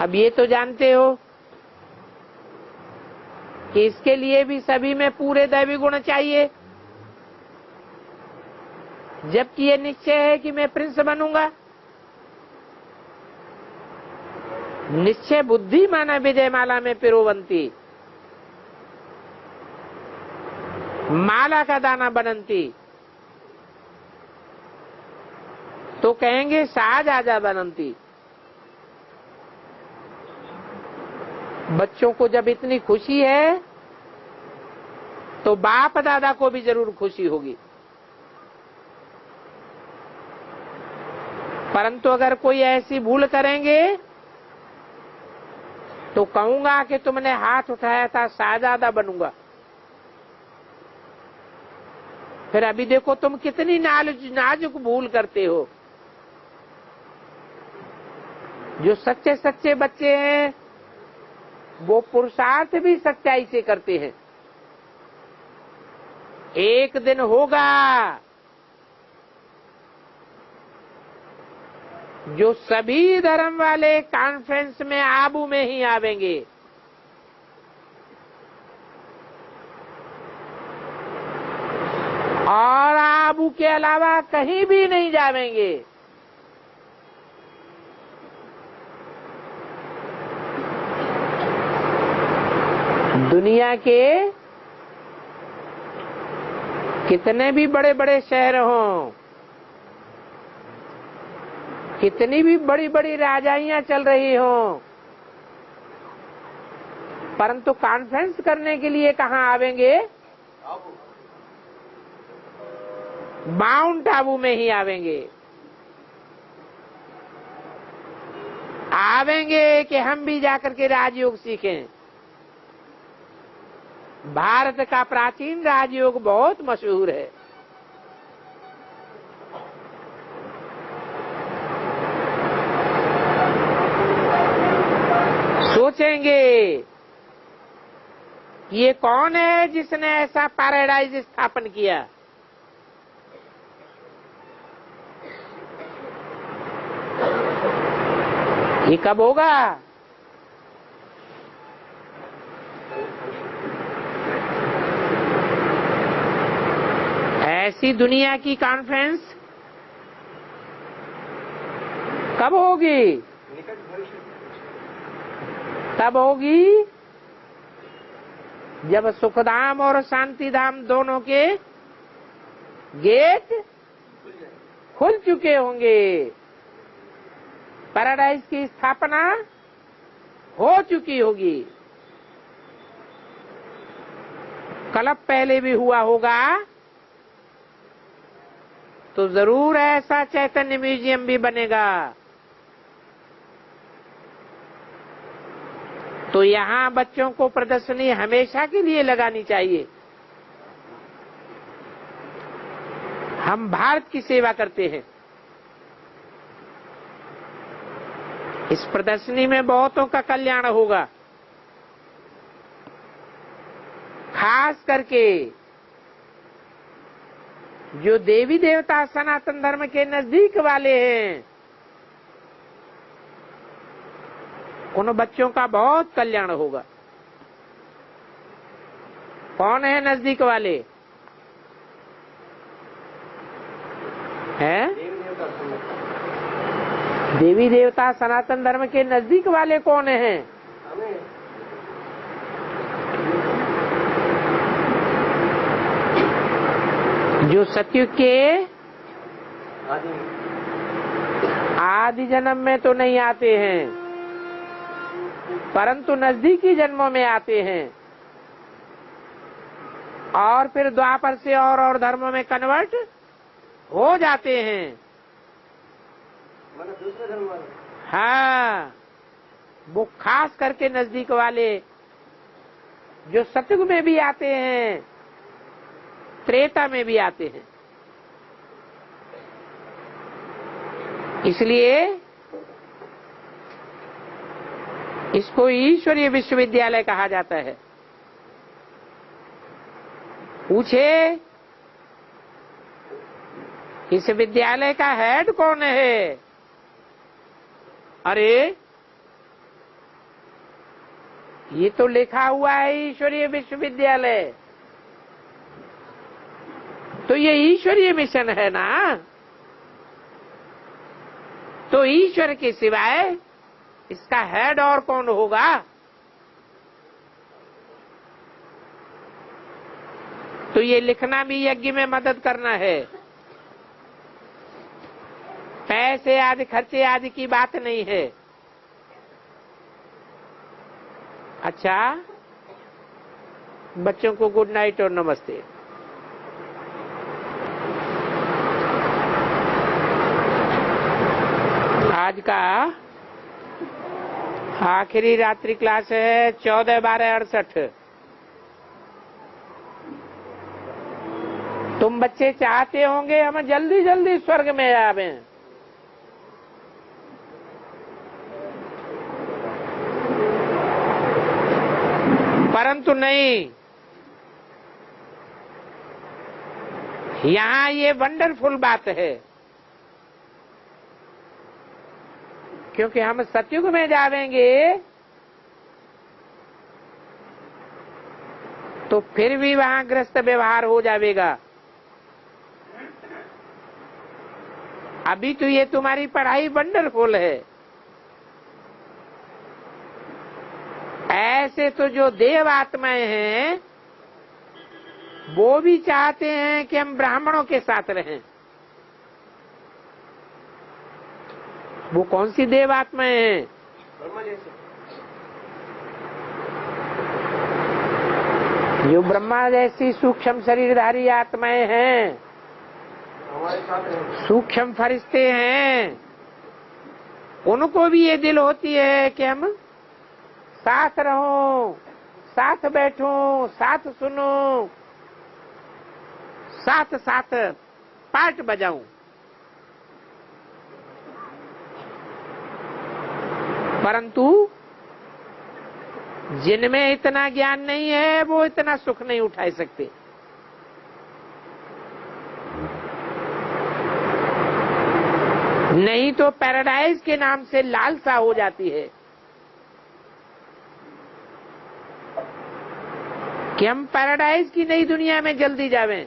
Speaker 1: अब ये तो जानते हो कि इसके लिए भी सभी में पूरे दैवी गुण चाहिए। जबकि ये निश्चय है कि मैं प्रिंस बनूंगा। निश्चय बुद्धि माना विजय माला में पिरोवंती, माला का दाना बनंती। तो कहेंगे साज आजा बनंती। बच्चों को जब इतनी खुशी है तो बाप दादा को भी जरूर खुशी होगी। परंतु अगर कोई ऐसी भूल करेंगे तो कहूंगा कि तुमने हाथ उठाया था साजादा बनूंगा। फिर अभी देखो तुम कितनी नाजुक भूल करते हो। जो सच्चे सच्चे बच्चे हैं वो पुरुषार्थ भी सच्चाई से करते हैं। एक दिन होगा जो सभी धर्म वाले कॉन्फ्रेंस में आबू में ही आवेंगे। और आबू के अलावा कहीं भी नहीं जावेंगे। दुनिया के कितने भी बड़े बड़े शहर हों, कितनी भी बड़ी बड़ी राजाइयां चल रही हों, परंतु कॉन्फ्रेंस करने के लिए कहाँ आवेंगे? माउंट आबू में ही आवेंगे। आवेंगे कि हम भी जाकर के राजयोग सीखें। भारत का प्राचीन राजयोग बहुत मशहूर है। सोचेंगे ये कौन है जिसने ऐसा पैराडाइज स्थापन किया? ये कब होगा? ऐसी दुनिया की कॉन्फ्रेंस कब होगी? तब होगी जब सुखधाम और शांतिधाम दोनों के गेट खुल चुके होंगे। पैराडाइज की स्थापना हो चुकी होगी। कल्प पहले भी हुआ होगा तो जरूर ऐसा चैतन्य म्यूजियम भी बनेगा। तो यहाँ बच्चों को प्रदर्शनी हमेशा के लिए लगानी चाहिए। हम भारत की सेवा करते हैं। इस प्रदर्शनी में बहुतों का कल्याण होगा, खास करके जो देवी देवता सनातन धर्म के नजदीक वाले हैं, उन बच्चों का बहुत कल्याण होगा। कौन है नजदीक वाले? हैं? देवी देवता सनातन धर्म के नजदीक वाले कौन हैं? जो सतयुग के आदि जन्म में तो नहीं आते हैं, परंतु नजदीकी जन्मों में आते हैं और फिर द्वापर से और धर्मों में कन्वर्ट हो जाते हैं।
Speaker 2: मतलब दूसरे धर्म वाले।
Speaker 1: हाँ, वो खास करके नजदीक वाले जो सतयुग में भी आते हैं, त्रेता में भी आते हैं। इसलिए इसको ईश्वरीय विश्वविद्यालय कहा जाता है। पूछे, इस विद्यालय का हेड कौन है? अरे, ये तो लिखा हुआ है ईश्वरीय विश्वविद्यालय, तो ये ईश्वरीय मिशन है ना। तो ईश्वर के सिवाय इसका हेड और कौन होगा? तो ये लिखना भी यज्ञ में मदद करना है। पैसे आदि खर्चे आदि की बात नहीं है। अच्छा, बच्चों को गुड नाइट और नमस्ते। आज का आखिरी रात्रि क्लास है 14/12/68। तुम बच्चे चाहते होंगे हम जल्दी जल्दी स्वर्ग में आवे, परंतु नहीं। यहाँ ये वंडरफुल बात है, क्योंकि हम सतयुग में जावेंगे तो फिर भी वहां ग्रस्त व्यवहार हो जाएगा। अभी तो ये तुम्हारी पढ़ाई वंडरफुल है। ऐसे तो जो देव आत्माएं हैं वो भी चाहते हैं कि हम ब्राह्मणों के साथ रहें। वो कौन सी देव आत्माएं हैं? जो ब्रह्मा जैसी सूक्ष्म शरीरधारी आत्माएं हैं,
Speaker 2: हमारे साथ हैं।
Speaker 1: सूक्ष्म फरिश्ते हैं, उनको भी ये दिल होती है कि हम साथ रहो, साथ बैठो, साथ सुनो, साथ साथ पार्ट बजाऊं। परंतु जिनमें इतना ज्ञान नहीं है वो इतना सुख नहीं उठा सकते। नहीं तो पैराडाइज के नाम से लालसा हो जाती है कि हम पैराडाइज की नई दुनिया में जल्दी जावें।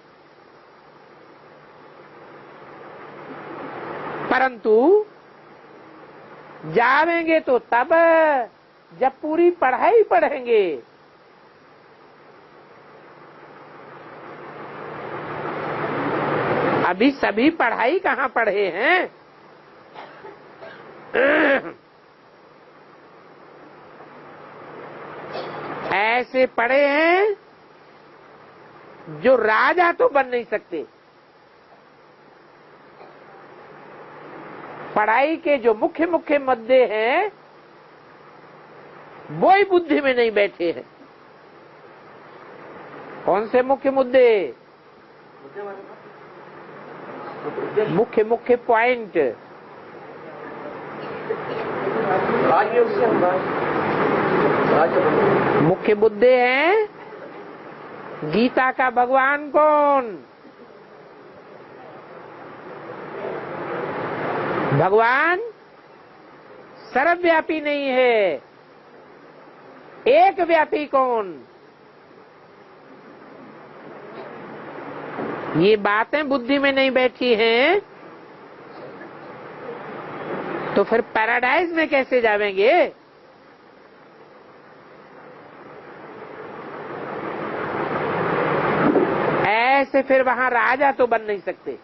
Speaker 1: परंतु जावेंगे तो तब जब पूरी पढ़ाई पढ़ेंगे। अभी सभी पढ़ाई कहाँ पढ़े हैं? ऐसे पढ़े हैं जो राजा तो बन नहीं सकते। पढ़ाई के जो मुख्य मुख्य मुद्दे हैं वो ही बुद्धि में नहीं बैठे हैं। कौन से मुख्य मुद्दे? मुख्य मुख्य पॉइंट। मुख्य मुद्दे हैं गीता का भगवान कौन? भगवान सर्वव्यापी नहीं है, एक व्यापी कौन? ये बातें बुद्धि में नहीं बैठी हैं तो फिर पैराडाइज में कैसे जावेंगे? ऐसे फिर वहां राजा तो बन नहीं सकते।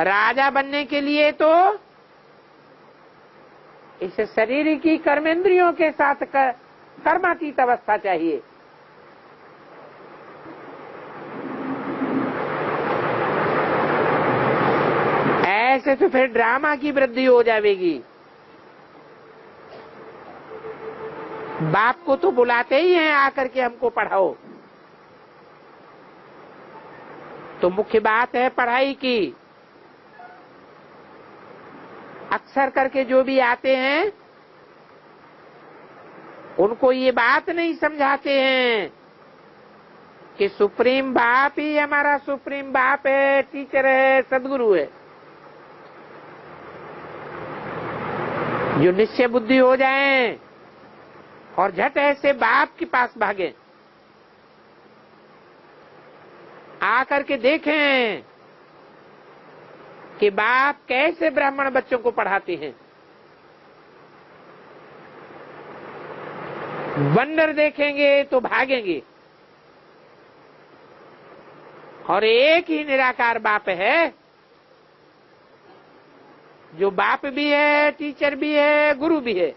Speaker 1: राजा बनने के लिए तो इस शरीर की कर्मेंद्रियों के साथ कर्मातीत अवस्था चाहिए। ऐसे तो फिर ड्रामा की वृद्धि हो जाएगी। बाप को तो बुलाते ही हैं आकर के हमको पढ़ाओ। तो मुख्य बात है पढ़ाई की। अक्सर करके जो भी आते हैं उनको ये बात नहीं समझाते हैं कि सुप्रीम बाप ही हमारा सुप्रीम बाप है, टीचर है, सदगुरु है। जो निश्चय बुद्धि हो जाए और झट ऐसे बाप के पास भागे, आकर के देखें कि बाप कैसे ब्राह्मण बच्चों को पढ़ाते हैं। वंडर देखेंगे तो भागेंगे। और एक ही निराकार बाप है जो बाप भी है, टीचर भी है, गुरु भी है।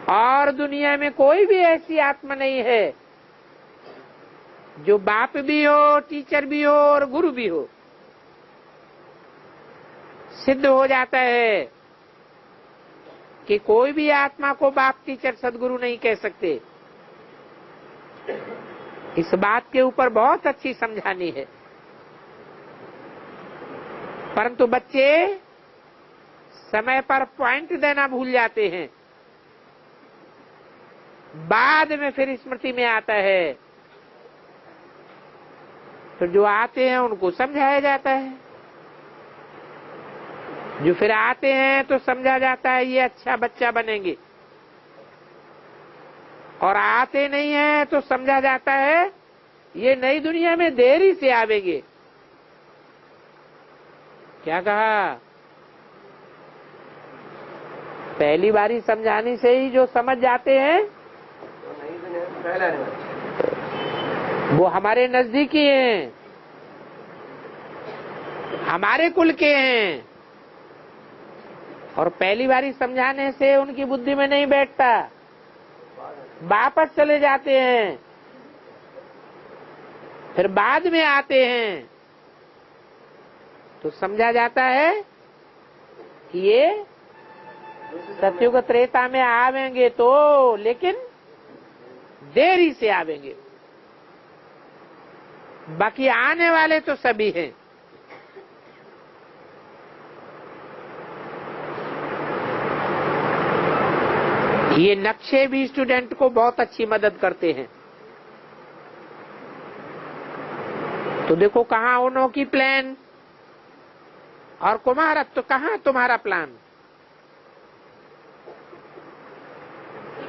Speaker 1: और दुनिया में कोई भी ऐसी आत्मा नहीं है जो बाप भी हो, टीचर भी हो और गुरु भी हो। सिद्ध हो जाता है कि कोई भी आत्मा को बाप, टीचर, सदगुरु नहीं कह सकते। इस बात के ऊपर बहुत अच्छी समझानी है, परंतु बच्चे समय पर पॉइंट देना भूल जाते हैं। बाद में फिर स्मृति में आता है, फिर जो आते हैं उनको समझाया जाता है। जो फिर आते हैं तो समझा जाता है ये अच्छा बच्चा बनेंगे, और आते नहीं है तो समझा जाता है ये नई दुनिया में देरी से आवेंगे। क्या कहा? पहली बारी समझाने से ही जो समझ जाते हैं वो हमारे नजदीकी हैं, हमारे कुल के हैं, और पहली बारी समझाने से उनकी बुद्धि में नहीं बैठता, वापस चले जाते हैं। फिर बाद में आते हैं तो समझा जाता है कि ये सतयुग त्रेता में आवेंगे तो, लेकिन देरी से आवेंगे। बाकी आने वाले तो सभी हैं। ये नक्शे भी स्टूडेंट को बहुत अच्छी मदद करते हैं। तो देखो कहाँ उन्हों की प्लान और कुमारत, तो कहाँ तुम्हारा प्लान?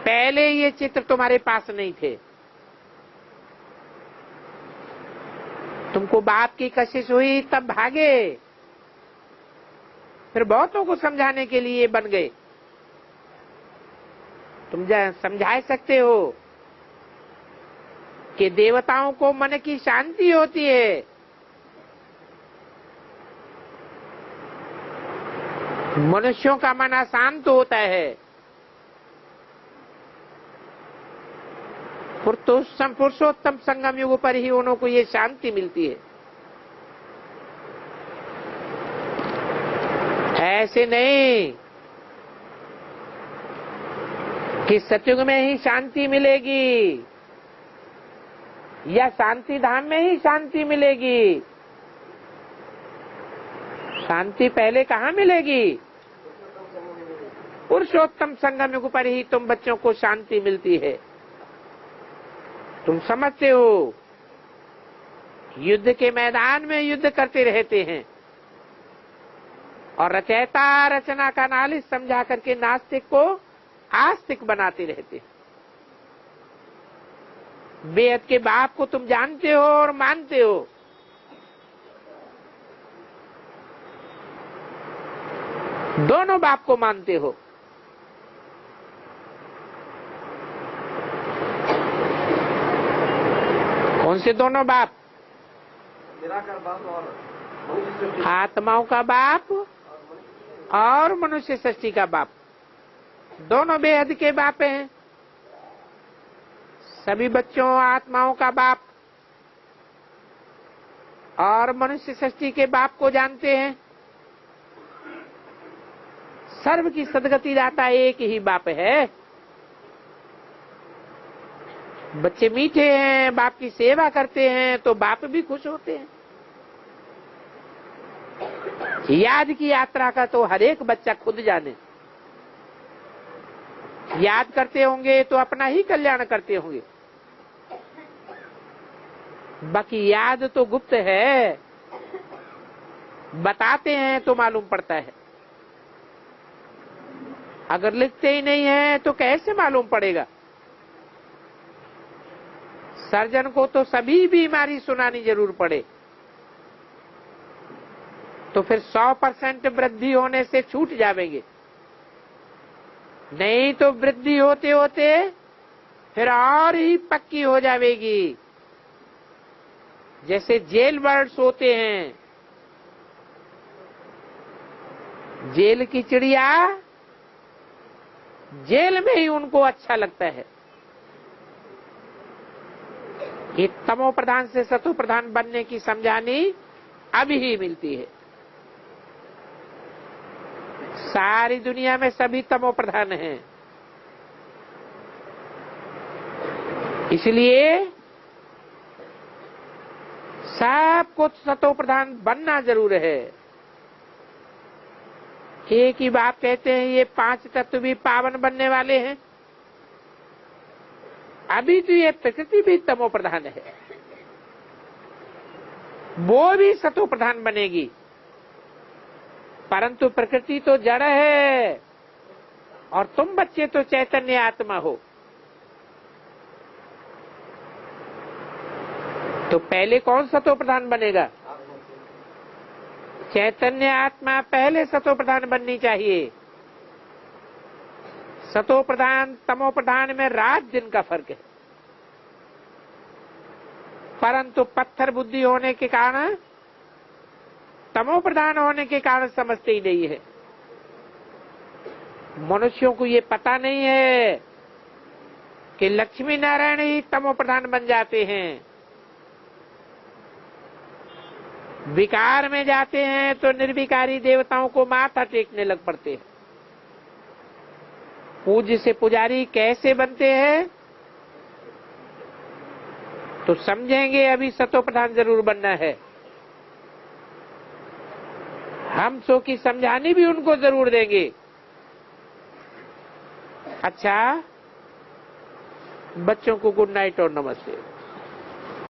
Speaker 1: पहले ये चित्र तुम्हारे पास नहीं थे। तुमको बाप की कशिश हुई तब भागे, फिर बहुतों को समझाने के लिए बन गए। तुम समझा सकते हो कि देवताओं को मन की शांति होती है, मनुष्यों का मन अशांत होता है। पुरुषोत्तम संगम युग पर ही उन्हों को ये शांति मिलती है। ऐसे नहीं कि सतयुग में ही शांति मिलेगी या शांति धाम में ही शांति मिलेगी। शांति पहले कहाँ मिलेगी? पुरुषोत्तम संगम युग पर ही तुम बच्चों को शांति मिलती है। तुम समझते हो, युद्ध के मैदान में युद्ध करते रहते हैं और रचयिता रचना का नालिश समझा करके नास्तिक को आस्तिक बनाते रहते हैं। बेहद के बाप को तुम जानते हो और मानते हो, दोनों बाप को मानते हो। कौन से दोनों बाप?
Speaker 2: निराकार बाप और मनुष्य सृष्टि।
Speaker 1: आत्माओं का बाप और मनुष्य सृष्टि का बाप, दोनों बेहद के बाप हैं। सभी बच्चों आत्माओं का बाप और मनुष्य सृष्टि के बाप को जानते हैं। सर्व की सदगति दाता एक ही बाप है। बच्चे मीठे हैं, बाप की सेवा करते हैं तो बाप भी खुश होते हैं। याद की यात्रा का तो हर एक बच्चा खुद जाने। याद करते होंगे तो अपना ही कल्याण करते होंगे। बाकी याद तो गुप्त है, बताते हैं तो मालूम पड़ता है। अगर लिखते ही नहीं है तो कैसे मालूम पड़ेगा? सर्जन को तो सभी बीमारी सुनानी जरूर पड़े तो फिर 100% वृद्धि होने से छूट जाएंगे। नहीं तो वृद्धि होते होते फिर और ही पक्की हो जाएगी। जैसे जेल बर्ड्स होते हैं, जेल की चिड़िया जेल में ही उनको अच्छा लगता है। ये तमो प्रधान से सतो प्रधान बनने की समझानी अभी ही मिलती है। सारी दुनिया में सभी तमो प्रधान हैं, इसलिए सबको सतो प्रधान बनना जरूर है। एक ही बात कहते हैं, ये 5 तत्व भी पावन बनने वाले हैं। अभी तो ये प्रकृति भी तमो प्रधान है, वो भी सतो प्रधान बनेगी, परंतु प्रकृति तो जड़ है और तुम बच्चे तो चैतन्य आत्मा हो। तो पहले कौन सतो प्रधान बनेगा? चैतन्य आत्मा पहले सतो प्रधान बननी चाहिए। सतो प्रधान तमो प्रधान में रात दिन का फर्क है, परंतु पत्थर बुद्धि होने के कारण, तमो प्रधान होने के कारण समझते ही नहीं है। मनुष्यों को ये पता नहीं है कि लक्ष्मी नारायण ही तमो प्रधान बन जाते हैं। विकार में जाते हैं तो निर्विकारी देवताओं को माथा टेकने लग पड़ते हैं। पूज्य से पुजारी कैसे बनते हैं तो समझेंगे। अभी सतो प्रधान जरूर बनना है। हम सो की समझानी भी उनको जरूर देंगे। अच्छा, बच्चों को गुड नाइट और नमस्ते।